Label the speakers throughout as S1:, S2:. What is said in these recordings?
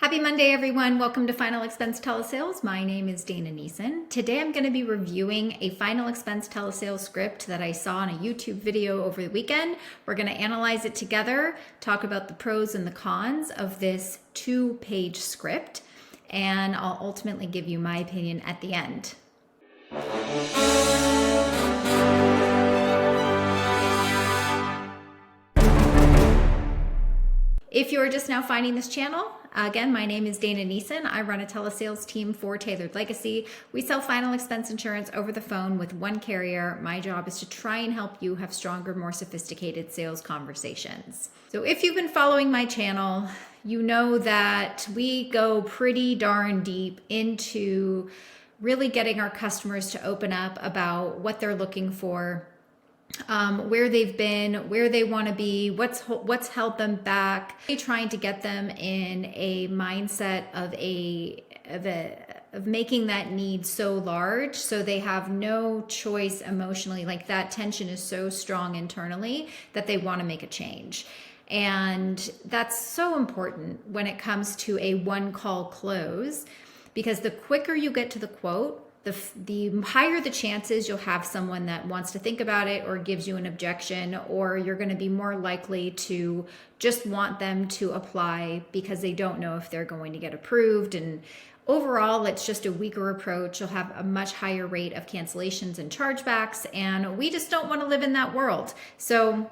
S1: Happy Monday, everyone. Welcome to Final Expense Telesales. My name is Dana Neeson. Today I'm going to be reviewing a Final Expense Telesales script that I saw in a YouTube video over the weekend. We're going to analyze it together, talk about the pros and the cons of this 2-page script, and I'll ultimately give you my opinion at the end. If you're just now finding this channel, again, my name is Dana Neeson. I run a telesales team for Tailored Legacy. We sell final expense insurance over the phone with one carrier. My job is to try and help you have stronger, more sophisticated sales conversations. So if you've been following my channel, you know that we go pretty darn deep into really getting our customers to open up about what they're looking for, where they've been, where they want to be, what's held them back, trying to get them in a mindset of making that need so large so they have no choice emotionally. Like that tension is so strong internally that they want to make a change. And that's so important when it comes to a one-call close, because the quicker you get to the quote, the higher the chances you'll have someone that wants to think about it or gives you an objection, or you're going to be more likely to just want them to apply because they don't know if they're going to get approved. And overall, it's just a weaker approach. You'll have a much higher rate of cancellations and chargebacks, and we just don't want to live in that world. So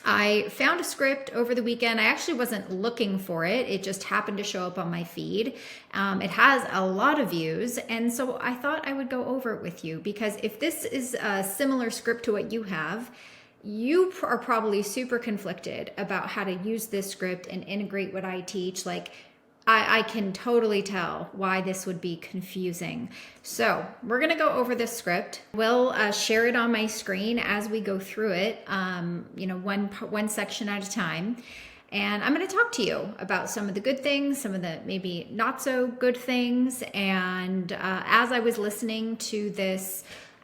S1: I found a script over the weekend. I actually wasn't looking for it. It just happened to show up on my feed. It has a lot of views. And so I thought I would go over it with you, because if this is a similar script to what you have, you are probably super conflicted about how to use this script and integrate what I teach. Like, I can totally tell why this would be confusing. So we're going to go over this script. We'll share it on my screen as we go through it, one section at a time. And I'm going to talk to you about some of the good things, some of the maybe not so good things. And as I was listening to this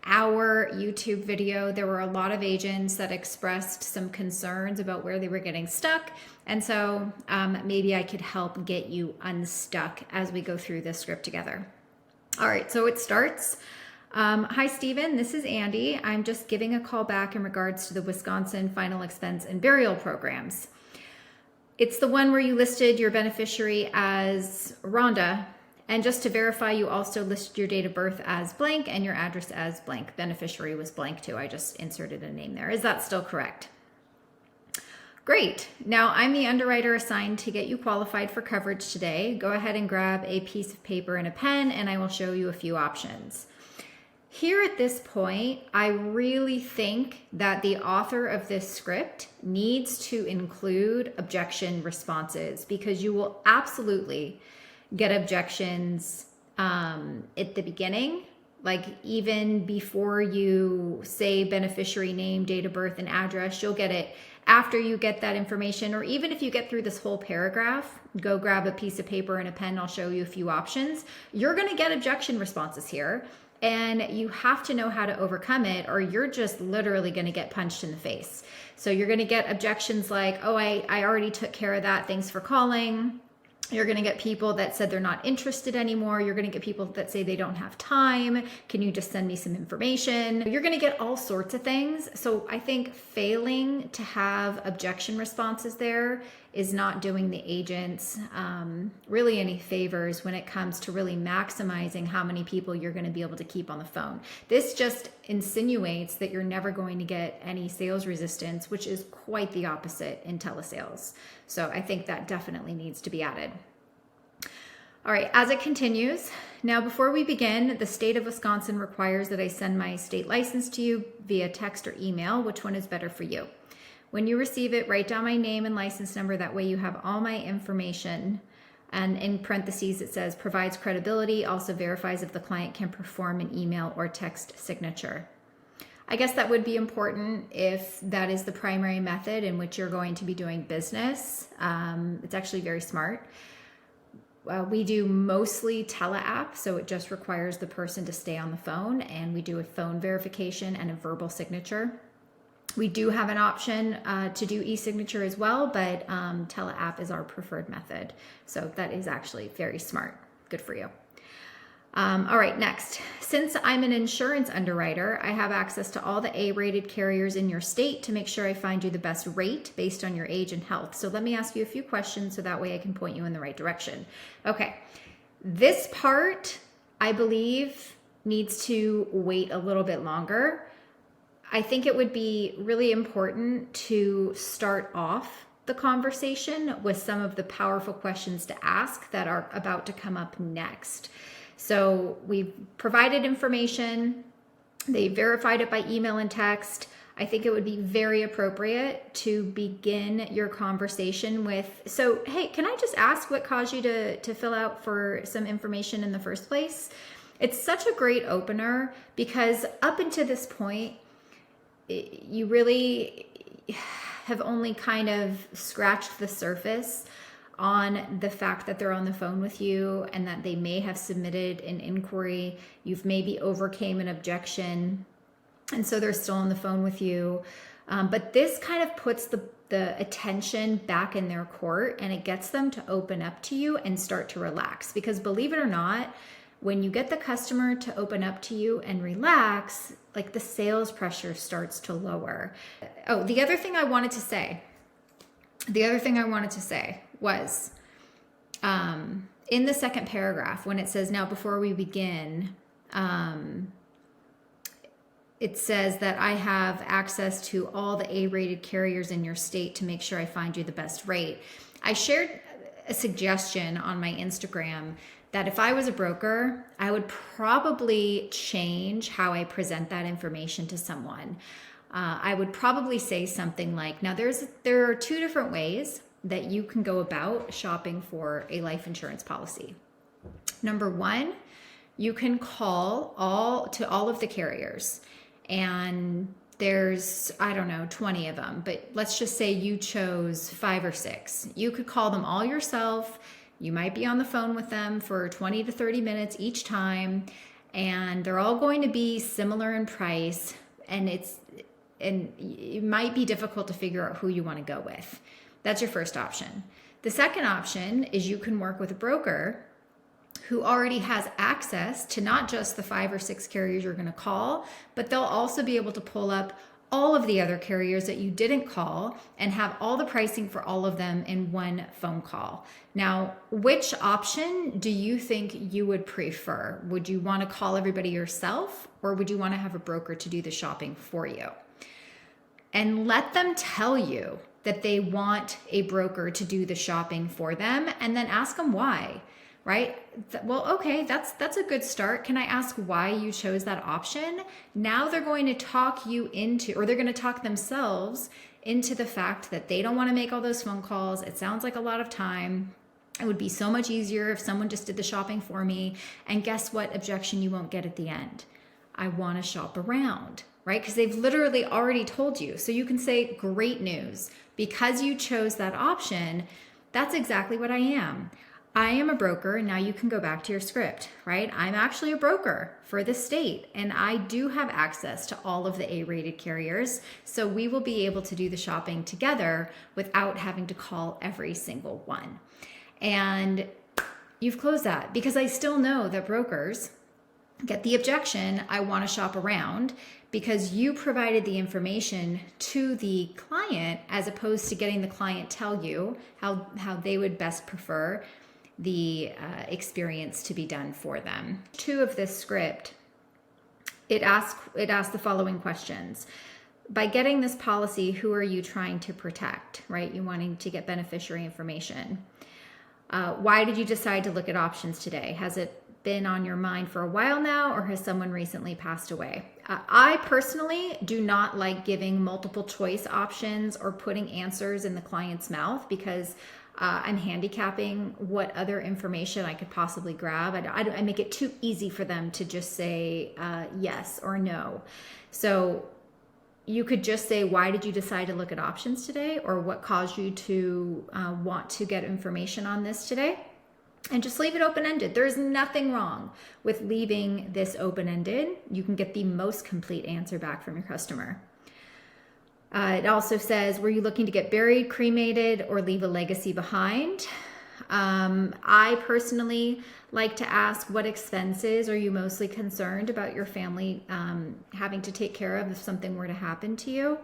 S1: our YouTube video, there were a lot of agents that expressed some concerns about where they were getting stuck. And so maybe I could help get you unstuck as we go through this script together. All right, so it starts. Hi, Stephen, this is Andy. I'm just giving a call back in regards to the Wisconsin Final Expense and Burial programs. It's the one where you listed your beneficiary as Rhonda. And just to verify, you also listed your date of birth as blank and your address as blank. Beneficiary was blank too. I just inserted a name there. Is that still correct? Great. Now I'm the underwriter assigned to get you qualified for coverage today. Go ahead and grab a piece of paper and a pen, and I will show you a few options. Here at this point, I really think that the author of this script needs to include objection responses, because you will absolutely get objections at the beginning, like even before you say beneficiary name, date of birth, and address. You'll get it after you get that information, or even if you get through this whole paragraph. Go grab a piece of paper and a pen. I'll show you a few options. You're going to get objection responses here, and you have to know how to overcome it, or you're just literally going to get punched in the face. So you're going to get objections like, oh, I already took care of that, thanks for calling. You're going to get people that said they're not interested anymore. You're going to get people that say they don't have time. Can you just send me some information? You're going to get all sorts of things. So I think failing to have objection responses there is not doing the agents really any favors when it comes to really maximizing how many people you're going to be able to keep on the phone. This just insinuates that you're never going to get any sales resistance, which is quite the opposite in telesales. So I think that definitely needs to be added. All right, as it continues, now before we begin, the state of Wisconsin requires that I send my state license to you via text or email. Which one is better for you? When you receive it, write down my name and license number. That way you have all my information. And in parentheses, it says provides credibility, also verifies if the client can perform an email or text signature. I guess that would be important if that is the primary method in which you're going to be doing business. It's actually very smart. We do mostly tele-app, so it just requires the person to stay on the phone, and we do a phone verification and a verbal signature. We do have an option to do e-signature as well, but tele-app is our preferred method. So that is actually very smart. Good for you. All right, next. Since I'm an insurance underwriter, I have access to all the A-rated carriers in your state to make sure I find you the best rate based on your age and health. So let me ask you a few questions so that way I can point you in the right direction. Okay, this part, I believe, needs to wait a little bit longer. I think it would be really important to start off the conversation with some of the powerful questions to ask that are about to come up next. So we've provided information, they verified it by email and text. I think it would be very appropriate to begin your conversation with, so, hey, can I just ask what caused you to fill out for some information in the first place? It's such a great opener because up until this point, you really have only kind of scratched the surface on the fact that they're on the phone with you and that they may have submitted an inquiry. You've maybe overcame an objection, and so they're still on the phone with you. But this kind of puts the attention back in their court, and it gets them to open up to you and start to relax. Because believe it or not, when you get the customer to open up to you and relax, like the sales pressure starts to lower. Oh, the other thing I wanted to say was in the second paragraph, when it says, now before we begin, it says that I have access to all the A-rated carriers in your state to make sure I find you the best rate. I shared a suggestion on my Instagram that if I was a broker, I would probably change how I present that information to someone. I would probably say something like, now there are two different ways that you can go about shopping for a life insurance policy. Number one, you can call all of the carriers, and there's, I don't know, 20 of them, but let's just say you chose 5 or 6. You could call them all yourself. You might be on the phone with them for 20 to 30 minutes each time, and they're all going to be similar in price, and it might be difficult to figure out who you want to go with. That's your first option. The second option is you can work with a broker who already has access to not just the 5 or 6 carriers you're going to call, but they'll also be able to pull up all of the other carriers that you didn't call and have all the pricing for all of them in one phone call. Now, which option do you think you would prefer? Would you want to call everybody yourself, or would you want to have a broker to do the shopping for you? And let them tell you that they want a broker to do the shopping for them, and then ask them why. Right? Well, okay, that's a good start. Can I ask why you chose that option? Now they're going to talk you into, or they're going to talk themselves into the fact that they don't want to make all those phone calls. It sounds like a lot of time. It would be so much easier if someone just did the shopping for me. And guess what objection you won't get at the end? I want to shop around, right? Because they've literally already told you. So you can say, great news. Because you chose that option, that's exactly what I am. I am a broker, and now you can go back to your script, right? I'm actually a broker for the state, and I do have access to all of the A-rated carriers, so we will be able to do the shopping together without having to call every single one. And you've closed that, because I still know that brokers get the objection, I want to shop around, because you provided the information to the client as opposed to getting the client tell you how they would best prefer the experience to be done for them. 2 of this script, it asks the following questions. By getting this policy, who are you trying to protect, right? You wanting to get beneficiary information. Why did you decide to look at options today? Has it been on your mind for a while now, or has someone recently passed away? I personally do not like giving multiple choice options or putting answers in the client's mouth, because I'm handicapping what other information I could possibly grab. I make it too easy for them to just say yes or no. So you could just say, why did you decide to look at options today? Or what caused you to want to get information on this today? And just leave it open-ended. There's nothing wrong with leaving this open-ended. You can get the most complete answer back from your customer. It also says, were you looking to get buried, cremated, or leave a legacy behind? I personally like to ask, what expenses are you mostly concerned about your family having to take care of if something were to happen to you?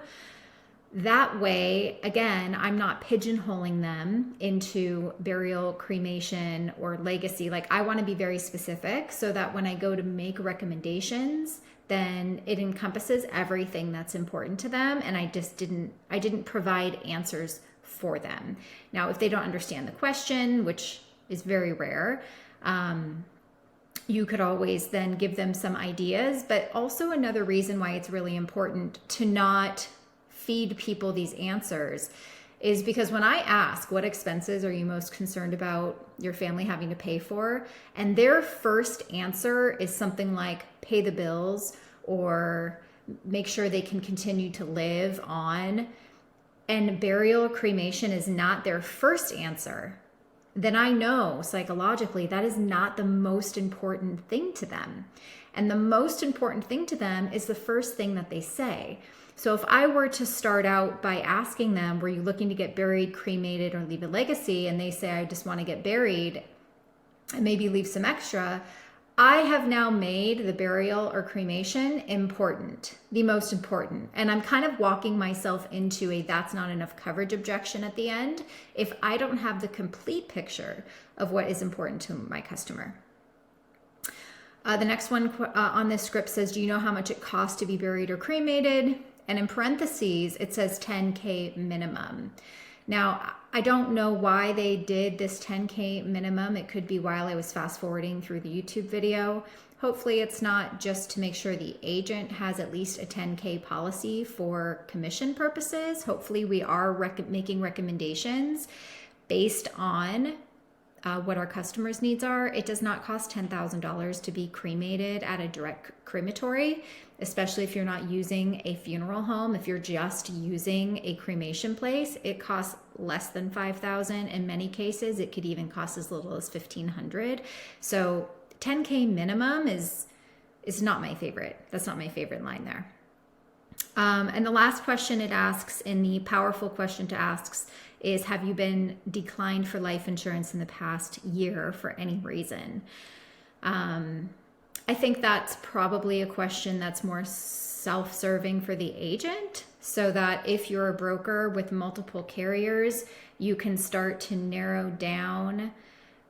S1: That way, again, I'm not pigeonholing them into burial, cremation, or legacy. Like, I want to be very specific so that when I go to make recommendations, then it encompasses everything that's important to them. And I didn't provide answers for them. Now, if they don't understand the question, which is very rare, you could always then give them some ideas. But also another reason why it's really important to not feed people these answers is because when I ask, what expenses are you most concerned about your family having to pay for? And their first answer is something like pay the bills or make sure they can continue to live on, and burial or cremation is not their first answer, then I know psychologically that is not the most important thing to them. And the most important thing to them is the first thing that they say. So if I were to start out by asking them, were you looking to get buried, cremated, or leave a legacy? And they say, I just want to get buried and maybe leave some extra. I have now made the burial or cremation important, the most important. And I'm kind of walking myself into a that's not enough coverage objection at the end if I don't have the complete picture of what is important to my customer. The next one on this script says, do you know how much it costs to be buried or cremated? And in parentheses, it says 10K minimum. Now, I don't know why they did this 10K minimum. It could be while I was fast forwarding through the YouTube video. Hopefully it's not just to make sure the agent has at least a 10K policy for commission purposes. Hopefully we are making recommendations based on what our customers' needs are. It does not cost $10,000 to be cremated at a direct crematory, especially if you're not using a funeral home. If you're just using a cremation place, it costs less than $5,000. In many cases, it could even cost as little as $1,500. So 10K minimum is not my favorite. That's not my favorite line there. And the last question it asks in the powerful question to ask is, have you been declined for life insurance in the past year for any reason? I think that's probably a question that's more self-serving for the agent, so that if you're a broker with multiple carriers, you can start to narrow down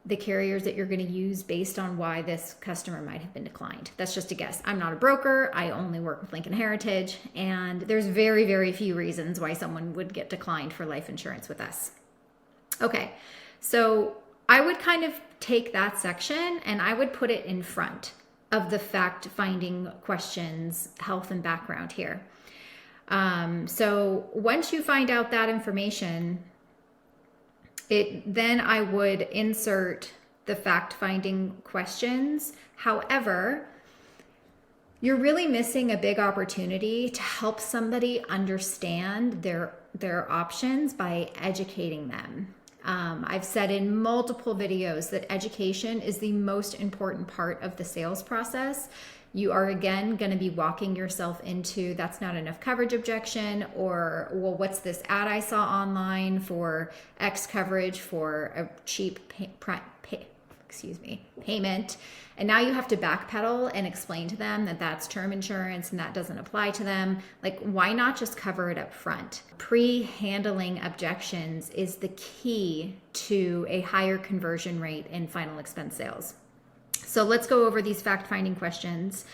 S1: the carriers that you're going to use based on why this customer might have been declined. That's just a guess. I'm not a broker. I only work with Lincoln Heritage, and there's very, very few reasons why someone would get declined for life insurance with us. Okay, so I would kind of take that section and I would put it in front of the fact-finding questions, health and background here. So once you find out that information, then I would insert the fact-finding questions. However, you're really missing a big opportunity to help somebody understand their options by educating them. I've said in multiple videos that education is the most important part of the sales process. You are, again, going to be walking yourself into that's not enough coverage objection, or, well, what's this ad I saw online for X coverage for a cheap payment. And now you have to backpedal and explain to them that that's term insurance and that doesn't apply to them. Like, why not just cover it up front? Pre-handling objections is the key to a higher conversion rate in final expense sales. So let's go over these fact-finding questions.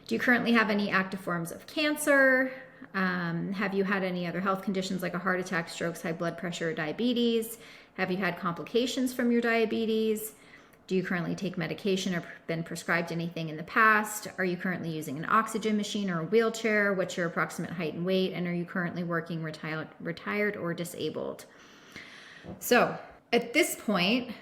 S1: Do you currently have any active forms of cancer? Have you had any other health conditions like a heart attack, strokes, high blood pressure, or diabetes? Have you had complications from your diabetes? Do you currently take medication or been prescribed anything in the past? Are you currently using an oxygen machine or a wheelchair? What's your approximate height and weight? And are you currently working, retired, or disabled? So at this point,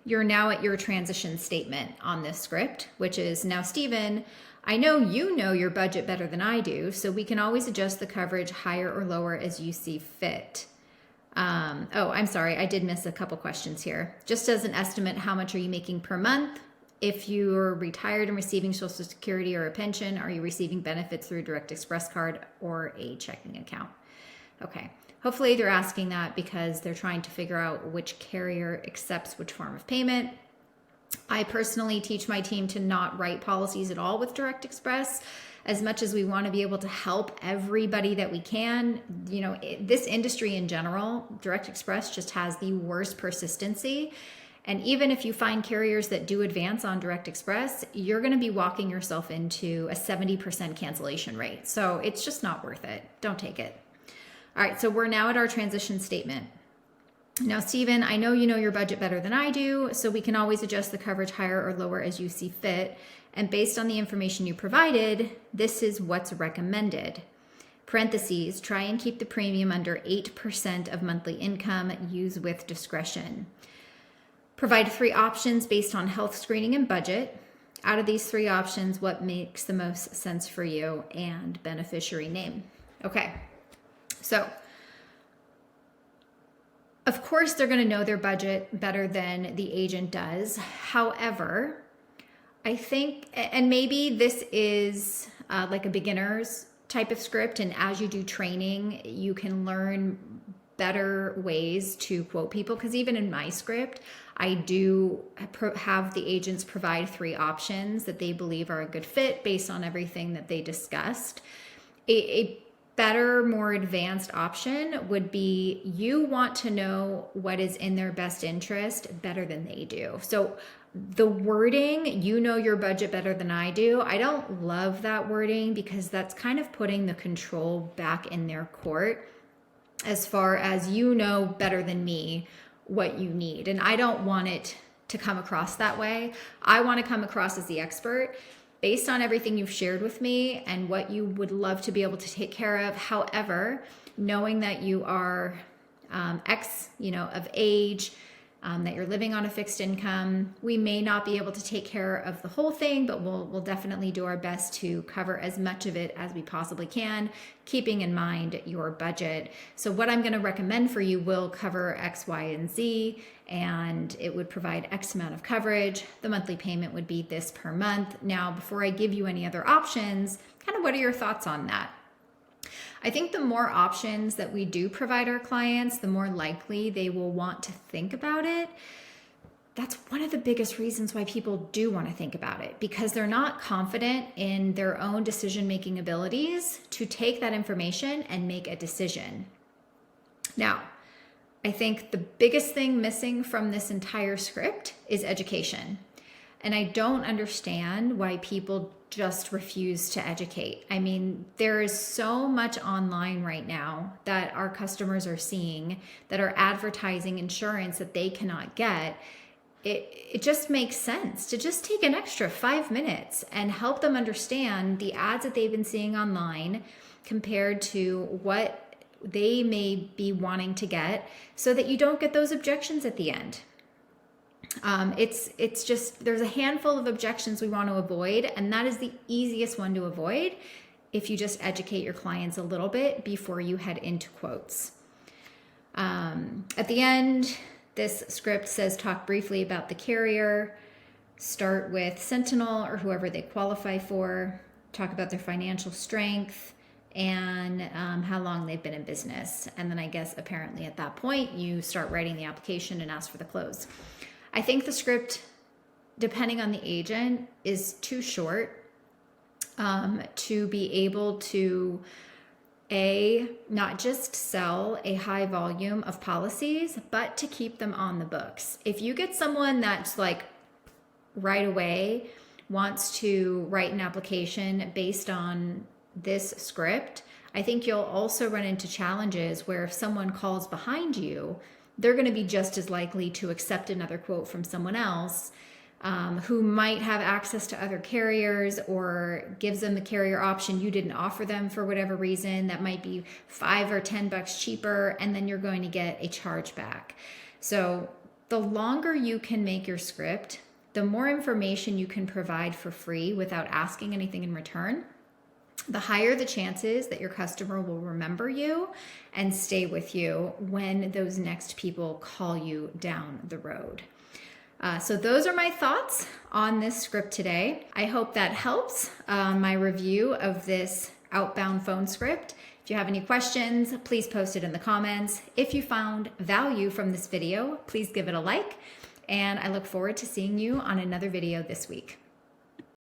S1: you're now at your transition statement on this script, which is, now, Stephen, I know you know your budget better than I do, so we can always adjust the coverage higher or lower as you see fit. Oh, I'm sorry, I did miss a couple questions here. Just as an estimate, how much are you making per month? If you're retired and receiving Social Security or a pension, are you receiving benefits through a Direct Express card or a checking account? Okay. Hopefully they're asking that because they're trying to figure out which carrier accepts which form of payment. I personally teach my team to not write policies at all with Direct Express. As much as we want to be able to help everybody that we can, this industry in general, Direct Express just has the worst persistency. And even if you find carriers that do advance on Direct Express, you're going to be walking yourself into a 70% cancellation rate. So it's just not worth it. Don't take it. All right, so we're now at our transition statement. Now, Stephen, I know you know your budget better than I do, so we can always adjust the coverage higher or lower as you see fit. And based on the information you provided, this is what's recommended. Parentheses, try and keep the premium under 8% of monthly income. Use with discretion. Provide 3 options based on health screening and budget. Out of these 3 options, what makes the most sense for you, and beneficiary name. Okay, so of course they're going to know their budget better than the agent does. However, I think, and maybe this is like a beginner's type of script, and as you do training, you can learn better ways to quote people, because even in my script, I do have the agents provide 3 options that they believe are a good fit based on everything that they discussed. A better, more advanced option would be you want to know what is in their best interest better than they do. So the wording, you know your budget better than I do, I don't love that wording because that's kind of putting the control back in their court as far as you know better than me what you need. And I don't want it to come across that way. I want to come across as the expert based on everything you've shared with me and what you would love to be able to take care of. However, knowing that you are X, of age, that you're living on a fixed income, we may not be able to take care of the whole thing, but we'll definitely do our best to cover as much of it as we possibly can, keeping in mind your budget. So what I'm going to recommend for you will cover X, Y, and Z, and it would provide X amount of coverage. The monthly payment would be this per month. Now, before I give you any other options, kind of what are your thoughts on that? I think the more options that we do provide our clients, the more likely they will want to think about it. That's one of the biggest reasons why people do want to think about it, because they're not confident in their own decision-making abilities to take that information and make a decision. Now, I think the biggest thing missing from this entire script is education. And I don't understand why people just refuse to educate. I mean, there is so much online right now that our customers are seeing that are advertising insurance that they cannot get. It just makes sense to just take an extra 5 minutes and help them understand the ads that they've been seeing online compared to what they may be wanting to get, so that you don't get those objections at the end. It's just, there's a handful of objections we want to avoid, and that is the easiest one to avoid if you just educate your clients a little bit before you head into quotes. At the end, this script says talk briefly about the carrier, start with Sentinel or whoever they qualify for, talk about their financial strength, and how long they've been in business. And then I guess apparently at that point, you start writing the application and ask for the close. I think the script, depending on the agent, is too short to be able to, not just sell a high volume of policies, but to keep them on the books. If you get someone that's like right away wants to write an application based on this script, I think you'll also run into challenges where if someone calls behind you, they're going to be just as likely to accept another quote from someone else who might have access to other carriers or gives them the carrier option you didn't offer them for whatever reason that might be $5 or $10 cheaper, and then you're going to get a charge back. So the longer you can make your script, the more information you can provide for free without asking anything in return, the higher the chances that your customer will remember you and stay with you when those next people call you down the road. So those are my thoughts on this script today. I hope that helps my review of this outbound phone script. If you have any questions, please post it in the comments. If you found value from this video, please give it a like. And I look forward to seeing you on another video this week.